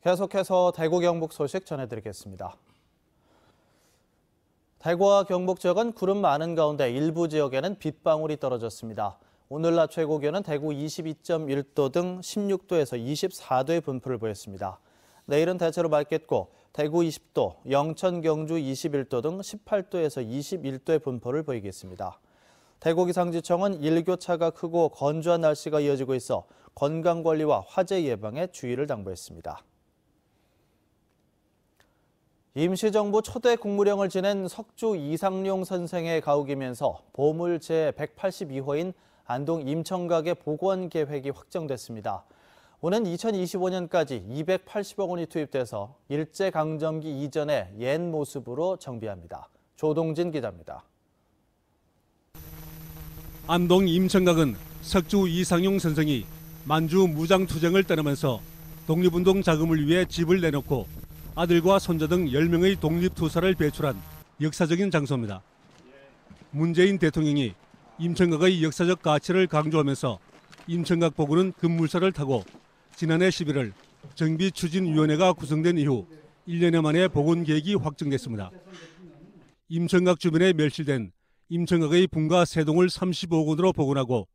계속해서 대구 경북 소식 전해드리겠습니다. 대구와 경북 지역은 구름 많은 가운데 일부 지역에는 빗방울이 떨어졌습니다. 오늘 낮 최고 기온은 대구 22.1도 등 16도에서 24도의 분포를 보였습니다. 내일은 대체로 맑겠고 대구 20도, 영천, 경주 21도 등 18도에서 21도의 분포를 보이겠습니다. 대구기상지청은 일교차가 크고 건조한 날씨가 이어지고 있어 건강관리와 화재 예방에 주의를 당부했습니다. 임시정부 초대 국무령을 지낸 석주 이상용 선생의 가옥이면서 보물 제182호인 안동 임청각의 복원 계획이 확정됐습니다. 오는 2025년까지 280억 원이 투입돼서 일제강점기 이전의 옛 모습으로 정비합니다. 조동진 기자입니다. 안동 임청각은 석주 이상용 선생이 만주 무장투쟁을 떠나면서 독립운동 자금을 위해 집을 내놓고 아들과 손자 등 10명의 독립투사를 배출한 역사적인 장소입니다. 문재인 대통령이 임청각의 역사적 가치를 강조하면서 임청각 복원은 급물살을 타고 지난해 11월 정비추진위원회가 구성된 이후 1년여 만에 복원 계획이 확정됐습니다. 임청각 주변에 멸실된 임청각의 분가 3동을 35억 원으로 복원하고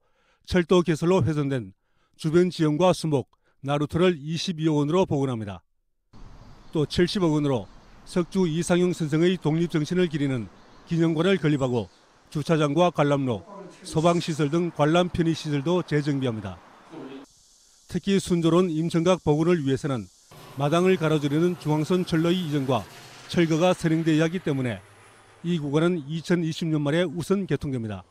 철도 개설로 훼손된 주변 지형과 수목, 나루터를 22억 원으로 복원합니다. 또 70억 원으로 석주 이상용 선생의 독립정신을 기리는 기념관을 건립하고 주차장과 관람로, 소방시설 등 관람 편의시설도 재정비합니다. 특히 순조로운 임청각 복원을 위해서는 마당을 가로지르는 중앙선 철로의 이전과 철거가 선행되어야 하기 때문에 이 구간은 2020년 말에 우선 개통됩니다.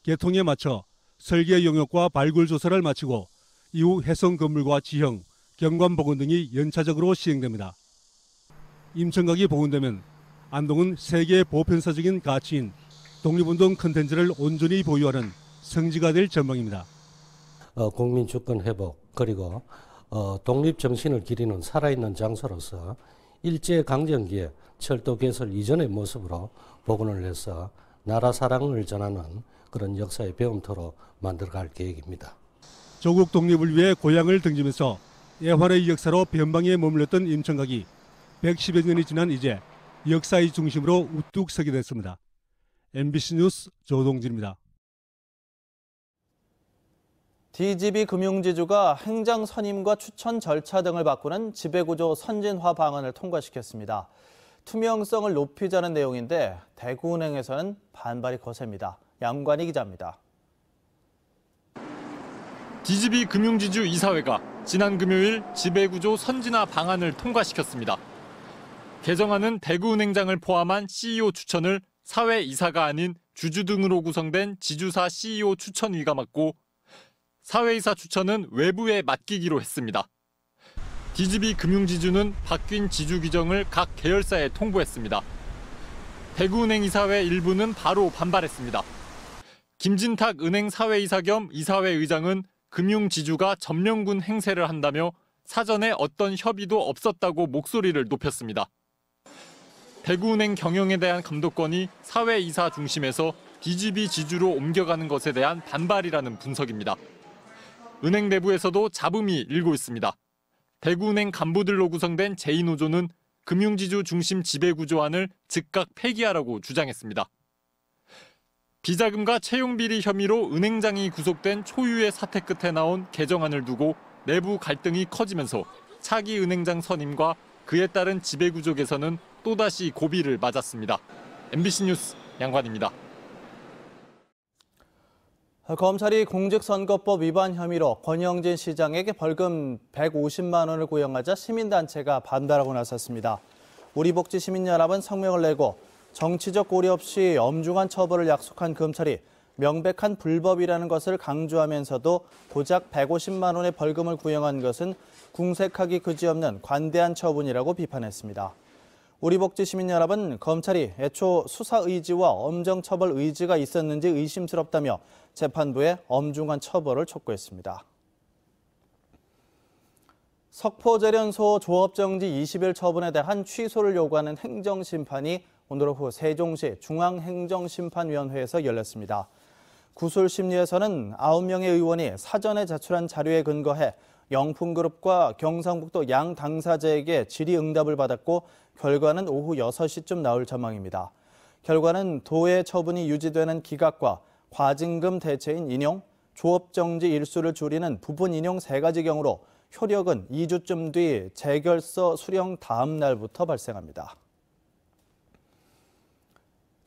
개통에 맞춰 설계 용역과 발굴 조사를 마치고 이후 해성 건물과 지형, 경관 복원 등이 연차적으로 시행됩니다. 임청각이 복원되면 안동은 세계 보편사적인 가치인 독립운동 콘텐츠를 온전히 보유하는 성지가 될 전망입니다. 국민 주권 회복 그리고 독립정신을 기리는 살아있는 장소로서 일제강점기에 철도 개설 이전의 모습으로 복원을 해서 나라 사랑을 전하는 그런 역사의 배움터로 만들어갈 계획입니다. 조국 독립을 위해 고향을 등지면서 애환의 역사로 변방에 머물렀던 임청각이 110여 년이 지난 이제 역사의 중심으로 우뚝 서게 됐습니다. MBC 뉴스 조동진입니다. DGB 금융지주가 행정 선임과 추천 절차 등을 바꾸는 지배구조 선진화 방안을 통과시켰습니다. 투명성을 높이자는 내용인데 대구은행에서는 반발이 거셉니다. 양관희 기자입니다. DGB 금융지주 이사회가 지난 금요일 지배구조 선진화 방안을 통과시켰습니다. 개정안은 대구은행장을 포함한 CEO 추천을 사회이사가 아닌 주주 등으로 구성된 지주사 CEO 추천위가 맡고 사회이사 추천은 외부에 맡기기로 했습니다. DGB 금융지주는 바뀐 지주 규정을 각 계열사에 통보했습니다. 대구은행 이사회 일부는 바로 반발했습니다. 김진탁 은행 사회이사 겸 이사회 의장은 금융지주가 점령군 행세를 한다며 사전에 어떤 협의도 없었다고 목소리를 높였습니다. 대구은행 경영에 대한 감독권이 사회이사 중심에서 DGB 지주로 옮겨가는 것에 대한 반발이라는 분석입니다. 은행 내부에서도 잡음이 일고 있습니다. 대구은행 간부들로 구성된 제2노조는 금융지주 중심 지배구조안을 즉각 폐기하라고 주장했습니다. 비자금과 채용비리 혐의로 은행장이 구속된 초유의 사태 끝에 나온 개정안을 두고 내부 갈등이 커지면서 차기 은행장 선임과 그에 따른 지배구조 개선은 또다시 고비를 맞았습니다. MBC 뉴스 양관입니다. 검찰이 공직선거법 위반 혐의로 권영진 시장에게 벌금 150만 원을 구형하자 시민단체가 반발하고 나섰습니다. 우리복지시민연합은 성명을 내고 정치적 고려 없이 엄중한 처벌을 약속한 검찰이 명백한 불법이라는 것을 강조하면서도 고작 150만 원의 벌금을 구형한 것은 궁색하기 그지없는 관대한 처분이라고 비판했습니다. 우리복지시민연합은 검찰이 애초 수사 의지와 엄정 처벌 의지가 있었는지 의심스럽다며 재판부에 엄중한 처벌을 촉구했습니다. 석포제련소 조업정지 20일 처분에 대한 취소를 요구하는 행정심판이 오늘 오후 세종시 중앙행정심판위원회에서 열렸습니다. 구술심리에서는 9명의 의원이 사전에 제출한 자료에 근거해 영풍그룹과 경상북도 양 당사자에게 질의응답을 받았고 결과는 오후 6시쯤 나올 전망입니다. 결과는 도의 처분이 유지되는 기각과 과징금 대체인 인용, 조업정지 일수를 줄이는 부분 인용 3가지 경우로 효력은 2주쯤 뒤 재결서 수령 다음 날부터 발생합니다.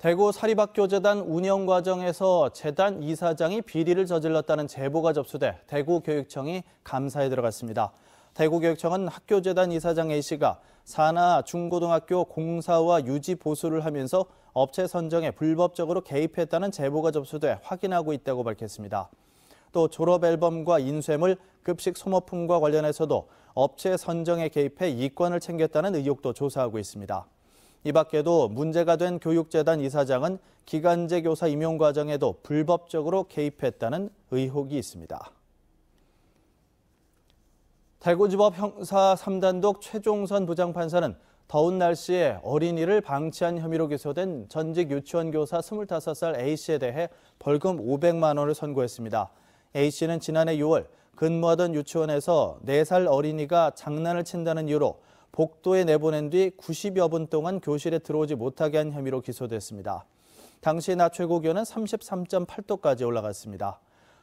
대구 사립학교재단 운영 과정에서 재단 이사장이 비리를 저질렀다는 제보가 접수돼 대구교육청이 감사에 들어갔습니다. 대구교육청은 학교재단 이사장 A씨가 산하 중고등학교 공사와 유지 보수를 하면서 업체 선정에 불법적으로 개입했다는 제보가 접수돼 확인하고 있다고 밝혔습니다. 또 졸업 앨범과 인쇄물, 급식 소모품과 관련해서도 업체 선정에 개입해 이권을 챙겼다는 의혹도 조사하고 있습니다. 이 밖에도 문제가 된 교육재단 이사장은 기간제 교사 임용 과정에도 불법적으로 개입했다는 의혹이 있습니다. 대구지법 형사 3단독 최종선 부장판사는 더운 날씨에 어린이를 방치한 혐의로 기소된 전직 유치원 교사 25살 A씨에 대해 벌금 500만 원을 선고했습니다. A씨는 지난해 6월 근무하던 유치원에서 4살 어린이가 장난을 친다는 이유로 복도에 내보낸 뒤 90여 분 동안 교실에 들어오지 못하게 한 혐의로 기소됐습니다. 당시 낮 최고기온은 33.8도까지 올라갔습니다.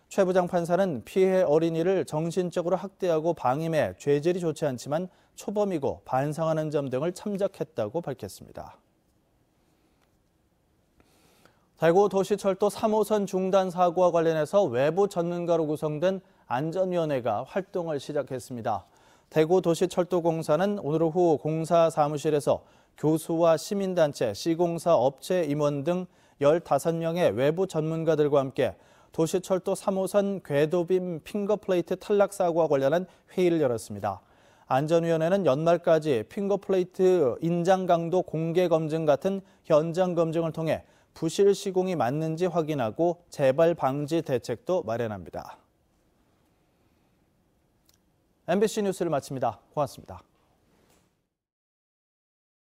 최 부장판사는 피해 어린이를 정신적으로 학대하고 방임해 죄질이 좋지 않지만 초범이고 반성하는 점 등을 참작했다고 밝혔습니다. 대구 도시철도 3호선 중단 사고와 관련해서 외부 전문가로 구성된 안전위원회가 활동을 시작했습니다. 대구도시철도공사는 오늘 오후 공사 사무실에서 교수와 시민단체, 시공사 업체 임원 등 15명의 외부 전문가들과 함께 도시철도 3호선 궤도빔 핑거플레이트 탈락 사고와 관련한 회의를 열었습니다. 안전위원회는 연말까지 핑거플레이트 인장 강도 공개 검증 같은 현장 검증을 통해 부실 시공이 맞는지 확인하고 재발 방지 대책도 마련합니다. MBC 뉴스를 마칩니다. 고맙습니다.